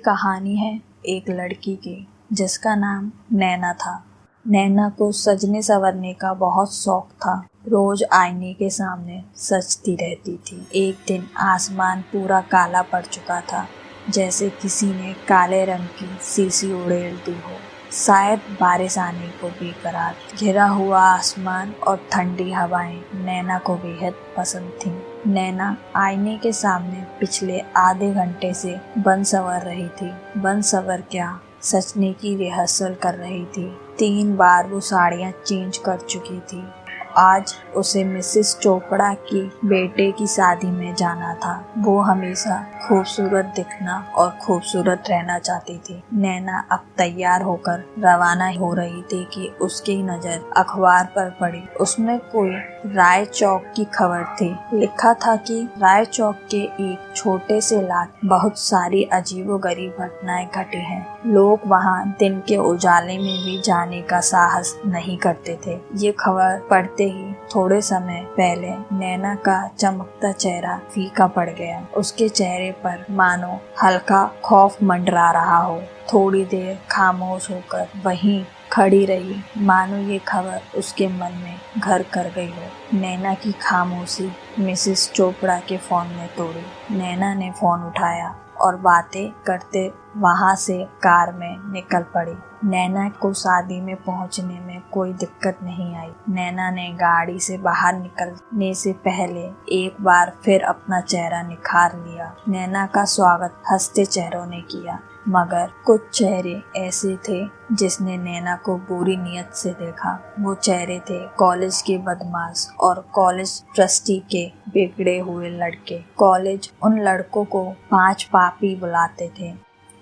कहानी है एक लड़की की जिसका नाम नैना था। नैना को सजने संवरने का बहुत शौक था। रोज आईने के सामने सजती रहती थी। एक दिन आसमान पूरा काला पड़ चुका था, जैसे किसी ने काले रंग की शीशी उड़ेल दी हो। शायद बारिश आने को बेकरार। घिरा हुआ आसमान और ठंडी हवाएं नैना को बेहद पसंद थीं। नैना आईने के सामने पिछले आधे घंटे से बन संवर रही थी। बन संवर क्या, सजने की रिहर्सल कर रही थी। 3 बार वो साड़ियाँ चेंज कर चुकी थी। आज उसे मिसेस चोपड़ा की बेटे की शादी में जाना था। वो हमेशा खूबसूरत दिखना और खूबसूरत रहना चाहती थी। नैना अब तैयार होकर रवाना हो रही थी कि उसकी नजर अखबार पर पड़ी। उसमें कोई राय चौक की खबर थी। लिखा था कि राय चौक के एक छोटे से इलाके बहुत सारी अजीबोगरीब घटनाएं घटी हैं। लोग वहां दिन के उजाले में भी जाने का साहस नहीं करते थे। ये खबर पढ़ते ही थोड़े समय पहले नैना का चमकता चेहरा फीका पड़ गया। उसके चेहरे पर मानो हल्का खौफ मंडरा रहा हो। थोड़ी देर खामोश होकर वहीं खड़ी रही, मानो ये खबर उसके मन में घर कर गई हो। नैना की खामोशी मिसेस चोपड़ा के फोन ने तोड़ी। नैना ने फोन उठाया और बातें करते वहां से कार में निकल पड़ी। नैना को शादी में पहुंचने में कोई दिक्कत नहीं आई। नैना ने गाड़ी से बाहर निकलने से पहले एक बार फिर अपना चेहरा निखार लिया। नैना का स्वागत हंसते चेहरों ने किया, मगर कुछ चेहरे ऐसे थे जिसने नैना को बुरी नियत से देखा। वो चेहरे थे कॉलेज के बदमाश और कॉलेज ट्रस्टी के बिगड़े हुए लड़के। कॉलेज उन लड़कों को 5 पापी बुलाते थे।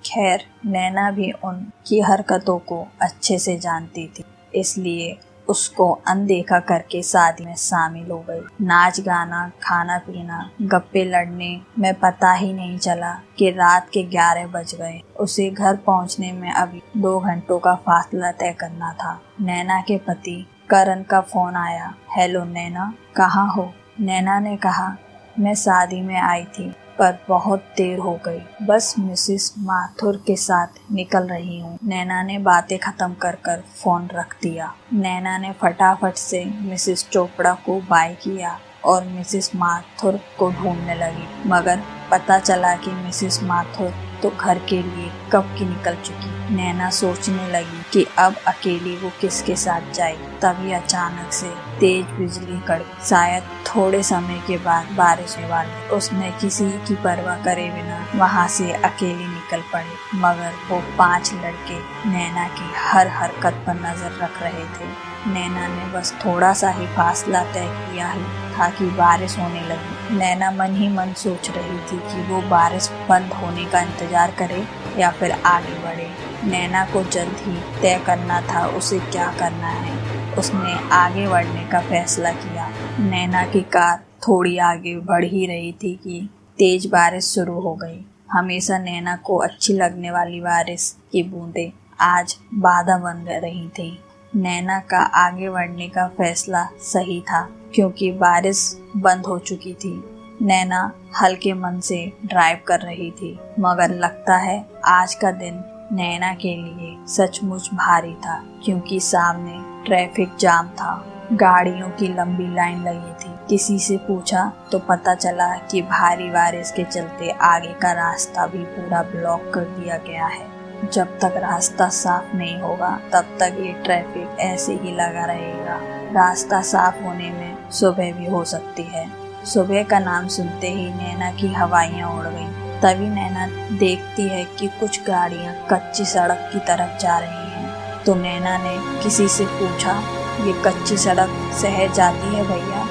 खैर, नैना भी उनकी हरकतों को अच्छे से जानती थी, इसलिए उसको अनदेखा करके शादी में शामिल हो गई। नाच गाना, खाना पीना, गप्पे लड़ने में पता ही नहीं चला कि रात के 11 बज गए। उसे घर पहुंचने में अभी 2 घंटों का फासला तय करना था। नैना के पति करण का फोन आया। हेलो नैना, कहाँ हो? नैना ने कहा, मैं शादी में आई थी पर बहुत देर हो गई, बस मिसेस माथुर के साथ निकल रही हूँ। नैना ने बातें खत्म कर फोन रख दिया। नैना ने फटाफट से मिसेस चोपड़ा को बाय किया और मिसेस माथुर को ढूंढने लगी, मगर पता चला कि मिसेस माथुर तो घर के लिए कब की निकल चुकी। नैना सोचने लगी कि अब अकेली वो किसके साथ जाएगी। तभी अचानक से तेज बिजली कड़की। शायद थोड़े समय के बाद बारिश होने वाली। उसने किसी की परवाह करे बिना वहां से अकेली निकल पड़ी, मगर वो 5 लड़के नैना की हर हरकत पर नजर रख रहे थे। नैना ने बस थोड़ा सा ही फासला तय किया ही था कि बारिश होने लगी। नैना मन ही मन सोच रही थी कि वो बारिश बंद होने का इंतजार करे या फिर आगे बढ़े। नैना को जल्द ही तय करना था उसे क्या करना है। उसने आगे बढ़ने का फैसला किया। नैना की कार थोड़ी आगे बढ़ ही रही थी कि तेज बारिश शुरू हो गई। हमेशा नैना को अच्छी लगने वाली बारिश की बूंदें आज बाधा बन रही थी। नैना का आगे बढ़ने का फैसला सही था, क्योंकि बारिश बंद हो चुकी थी। नैना हल्के मन से ड्राइव कर रही थी, मगर लगता है आज का दिन नैना के लिए सचमुच भारी था, क्योंकि सामने ट्रैफिक जाम था। गाड़ियों की लंबी लाइन लगी थी। किसी से पूछा तो पता चला कि भारी बारिश के चलते आगे का रास्ता भी पूरा ब्लॉक कर दिया गया है। जब तक रास्ता साफ नहीं होगा तब तक ये ट्रैफिक ऐसे ही लगा रहेगा। रास्ता साफ होने में सुबह भी हो सकती है। सुबह का नाम सुनते ही नैना की हवाइयाँ उड़ गईं। तभी नैना देखती है कि कुछ गाड़ियाँ कच्ची सड़क की तरफ जा रही हैं। तो नैना ने किसी से पूछा, ये कच्ची सड़क शहर जाती है भैया?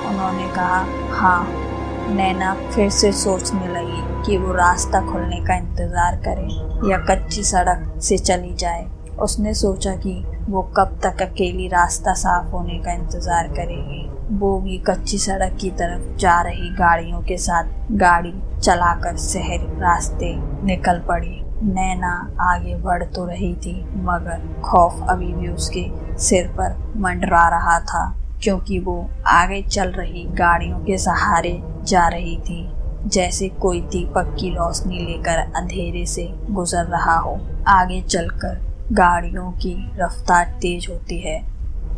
उन्होंने कहा हाँ। नैना फिर से सोचने लगी कि वो रास्ता खुलने का इंतजार करे या कच्ची सड़क से चली जाए। उसने सोचा कि वो कब तक अकेली रास्ता साफ होने का इंतजार करेगी। वो भी कच्ची सड़क की तरफ जा रही गाड़ियों के साथ गाड़ी चलाकर शहर रास्ते निकल पड़ी। नैना आगे बढ़ तो रही थी, मगर खौफ अभी भी उसके सिर पर मंडरा रहा था, क्योंकि वो आगे चल रही गाड़ियों के सहारे जा रही थी। जैसे कोई दीपक की रोशनी लेकर अंधेरे से गुजर रहा हो। आगे चलकर गाड़ियों की रफ्तार तेज होती है।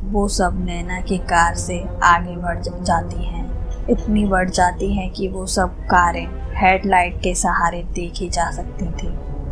वो सब नैना की कार से आगे बढ़ जाती हैं। इतनी बढ़ जाती हैं कि वो सब कारें हेडलाइट के सहारे देखी जा सकती थी।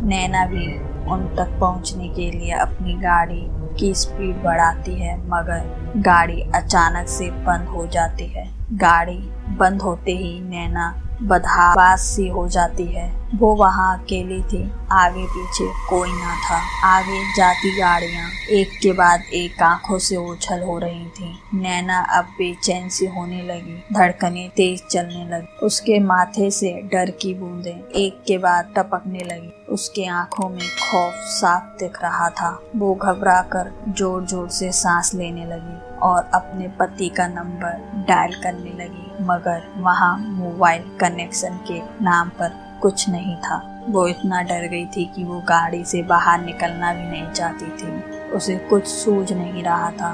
नैना भी उन तक पहुंचने के लिए अपनी गाड़ी की स्पीड बढ़ाती है, मगर गाड़ी अचानक से बंद हो जाती है। गाड़ी बंद होते ही नैना बदहवास सी हो जाती है। वो वहाँ अकेली थी, आगे पीछे कोई ना था। आगे जाती गाड़ियाँ एक के बाद एक आंखों से ओझल हो रही थीं। नैना अब बेचैन सी होने लगी, धड़कनें तेज चलने लगी। उसके माथे से डर की बूंदें एक के बाद टपकने लगी। उसके आंखों में खौफ साफ दिख रहा था। वो घबरा कर जोर जोर से सांस लेने लगी और अपने पति का नंबर डायल करने लगी, मगर वहाँ मोबाइल कनेक्शन के नाम पर कुछ नहीं था। वो इतना डर गई थी कि वो गाड़ी से बाहर निकलना भी नहीं चाहती थी। उसे कुछ सूझ नहीं रहा था,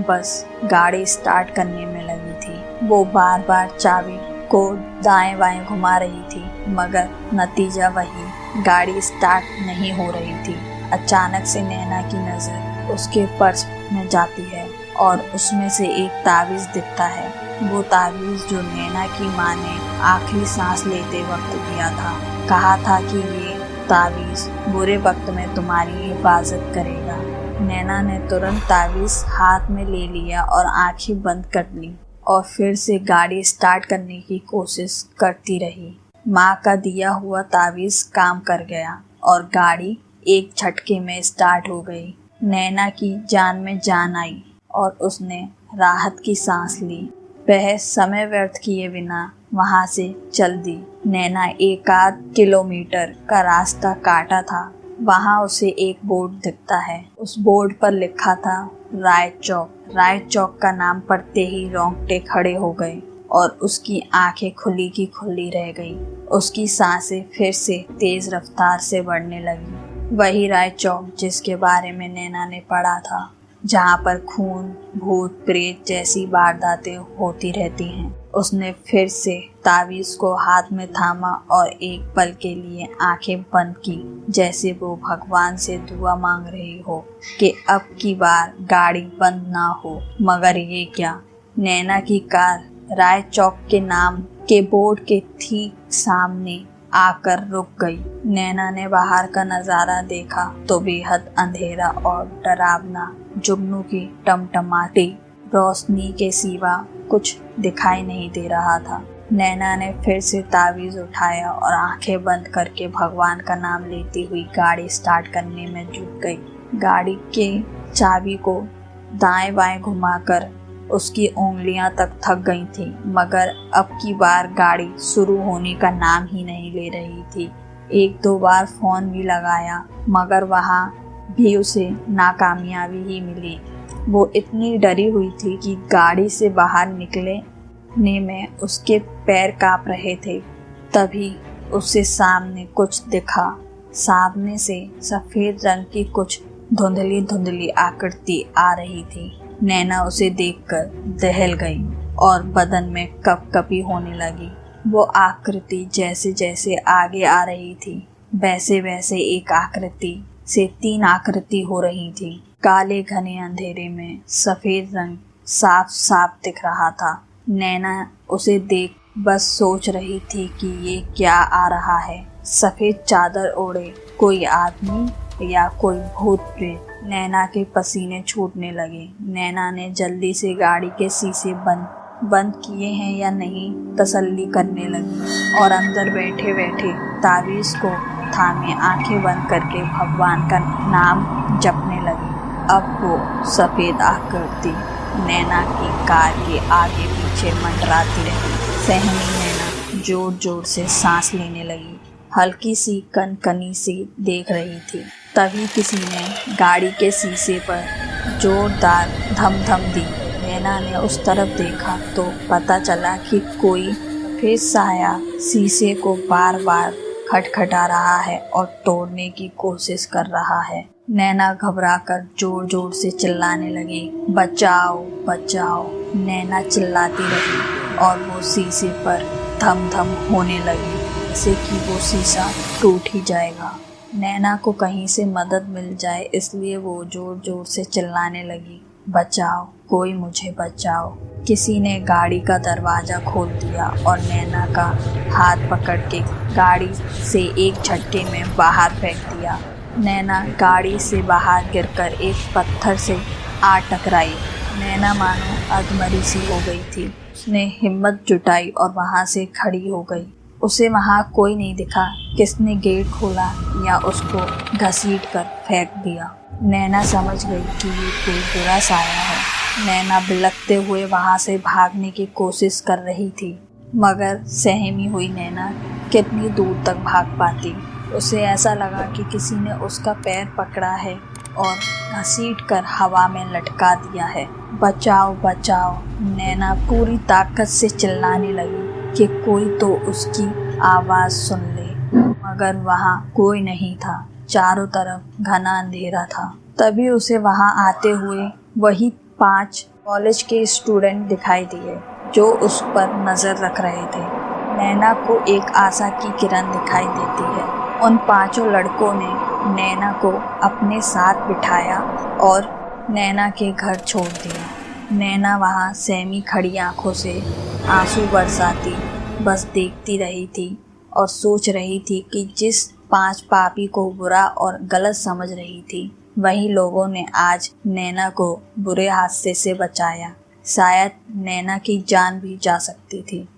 बस गाड़ी स्टार्ट करने में लगी थी। वो बार बार चाबी को दाएं बाएं घुमा रही थी, मगर नतीजा वही, गाड़ी स्टार्ट नहीं हो रही थी। अचानक से नैना की नज़र उसके पर्स में जाती है और उसमें से एक तावीज़ दिखता है। वो तावीज़ जो नैना की माँ ने आखिरी सांस लेते वक्त दिया था। कहा था कि ये तावीज़ बुरे वक्त में तुम्हारी हिफाजत करेगा। नैना ने तुरंत तावीज़ हाथ में ले लिया और आंखें बंद कर ली और फिर से गाड़ी स्टार्ट करने की कोशिश करती रही। माँ का दिया हुआ तावीज़ काम कर गया और गाड़ी एक झटके में स्टार्ट हो गई। नैना की जान में जान आई और उसने राहत की सांस ली। वह समय व्यर्थ किए बिना वहां से चल दी। नैना 1 किलोमीटर का रास्ता काटा था। वहां उसे एक बोर्ड दिखता है। उस बोर्ड पर लिखा था राय चौक। राय चौक का नाम पढ़ते ही रोंगटे खड़े हो गए और उसकी आंखें खुली की खुली रह गई। उसकी सांसें फिर से तेज रफ्तार से बढ़ने लगी। वही राय चौक जिसके बारे में नैना ने पढ़ा था, जहाँ पर खून, भूत प्रेत जैसी वारदातें होती रहती हैं। उसने फिर से तावीज़ को हाथ में थामा और एक पल के लिए आंखें बंद की, जैसे वो भगवान से दुआ मांग रही हो कि अब की बार गाड़ी बंद ना हो। मगर ये क्या, नैना की कार राय चौक के नाम के बोर्ड के ठीक सामने आकर रुक गई। नैना ने बाहर का नजारा देखा तो बेहद अंधेरा और डरावना। जुगनू की टमटमाटी रोशनी के सिवा कुछ दिखाई नहीं दे रहा था। नैना ने फिर से तावीज़ उठाया और आंखें बंद करके भगवान का नाम लेती हुई गाड़ी स्टार्ट करने में जुट गई। गाड़ी के चाबी को दाएं बाएं घुमाकर उसकी उंगलियां तक थक गई थी, मगर अब की बार गाड़ी शुरू होने का नाम ही नहीं ले रही थी। 1-2 बार फोन भी लगाया, मगर वहां भी उसे नाकामयाबी ही मिली। वो इतनी डरी हुई थी कि गाड़ी से बाहर निकलने में उसके पैर कांप रहे थे। तभी उसे सामने कुछ दिखा। सामने से सफेद रंग की कुछ धुंधली धुंधली आकृति आ रही थी। नैना उसे देखकर दहल गई और बदन में कपकपी होने लगी। वो आकृति जैसे जैसे आगे आ रही थी, वैसे वैसे एक आकृति से 3 आकृति हो रही थी। काले घने अंधेरे में सफेद रंग साफ साफ दिख रहा था। नैना उसे देख बस सोच रही थी कि ये क्या आ रहा है। सफेद चादर ओढ़े कोई आदमी या कोई भूत प्रेत। नैना के पसीने छूटने लगे। नैना ने जल्दी से गाड़ी के शीशे बंद किए हैं या नहीं तसल्ली करने लगी और अंदर बैठे बैठे तावीज़ को थामे आंखें बंद करके भगवान का नाम जपने लगी। अब वो सफेद आकृति नैना की कार के आगे पीछे मंडराती रही। सहमी नैना जोर जोर से सांस लेने लगी, हल्की सी कनकनी सी देख रही थी। तभी किसी ने गाड़ी के शीशे पर जोरदार धम-धम दी। नैना ने उस तरफ देखा तो पता चला कि कोई फिर साया शीशे को बार बार खटखटा रहा है और तोड़ने की कोशिश कर रहा है। नैना घबराकर जोर जोर से चिल्लाने लगी, बचाओ बचाओ। नैना चिल्लाती रही और वो शीशे पर धम धम होने लगी, जैसे कि वो शीशा टूट ही जाएगा। नैना को कहीं से मदद मिल जाए इसलिए वो जोर जोर से चिल्लाने लगी, बचाओ, कोई मुझे बचाओ। किसी ने गाड़ी का दरवाज़ा खोल दिया और नैना का हाथ पकड़ के गाड़ी से एक झटके में बाहर फेंक दिया। नैना गाड़ी से बाहर गिरकर एक पत्थर से आ टकराई। नैना मानो अधमरी सी हो गई थी। उसने हिम्मत जुटाई और वहाँ से खड़ी हो गई। उसे वहाँ कोई नहीं दिखा। किसने गेट खोला या उसको घसीट कर फेंक दिया। नैना समझ गई कि ये कोई बुरा साया है। नैना बिलखते हुए वहाँ से भागने की कोशिश कर रही थी, मगर सहमी हुई नैना कितनी दूर तक भाग पाती। उसे ऐसा लगा कि किसी ने उसका पैर पकड़ा है और घसीट कर हवा में लटका दिया है। बचाओ बचाओ, नैना पूरी ताकत से चिल्लाने लगी कि कोई तो उसकी आवाज़ सुन ले, मगर वहाँ कोई नहीं था। चारों तरफ घना अंधेरा था। तभी उसे वहाँ आते हुए वही 5 कॉलेज के स्टूडेंट दिखाई दिए जो उस पर नज़र रख रहे थे। नैना को एक आशा की किरण दिखाई देती है। उन 5 लड़कों ने नैना को अपने साथ बिठाया और नैना के घर छोड़ दिया। नैना वहाँ सहमी खड़ी आंखों से आंसू बरसाती बस देखती रही थी और सोच रही थी कि जिस 5 पापी को बुरा और गलत समझ रही थी, वही लोगों ने आज नैना को बुरे हादसे से बचाया। शायद नैना की जान भी जा सकती थी।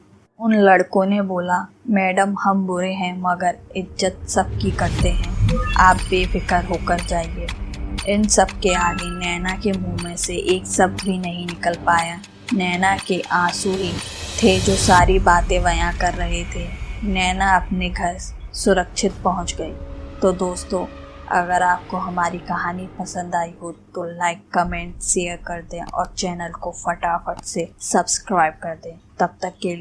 उन लड़कों ने बोला, मैडम हम बुरे हैं मगर इज्जत सबकी करते हैं, आप बेफिक्र होकर जाइए। इन सब के आगे नैना के मुंह में से एक शब्द भी नहीं निकल पाया। नैना के आंसू ही थे जो सारी बातें बयां कर रहे थे। नैना अपने घर सुरक्षित पहुंच गई। तो दोस्तों, अगर आपको हमारी कहानी पसंद आई हो तो लाइक, कमेंट, शेयर कर दें और चैनल को फटाफट से सब्सक्राइब कर दें। तब तक के लिए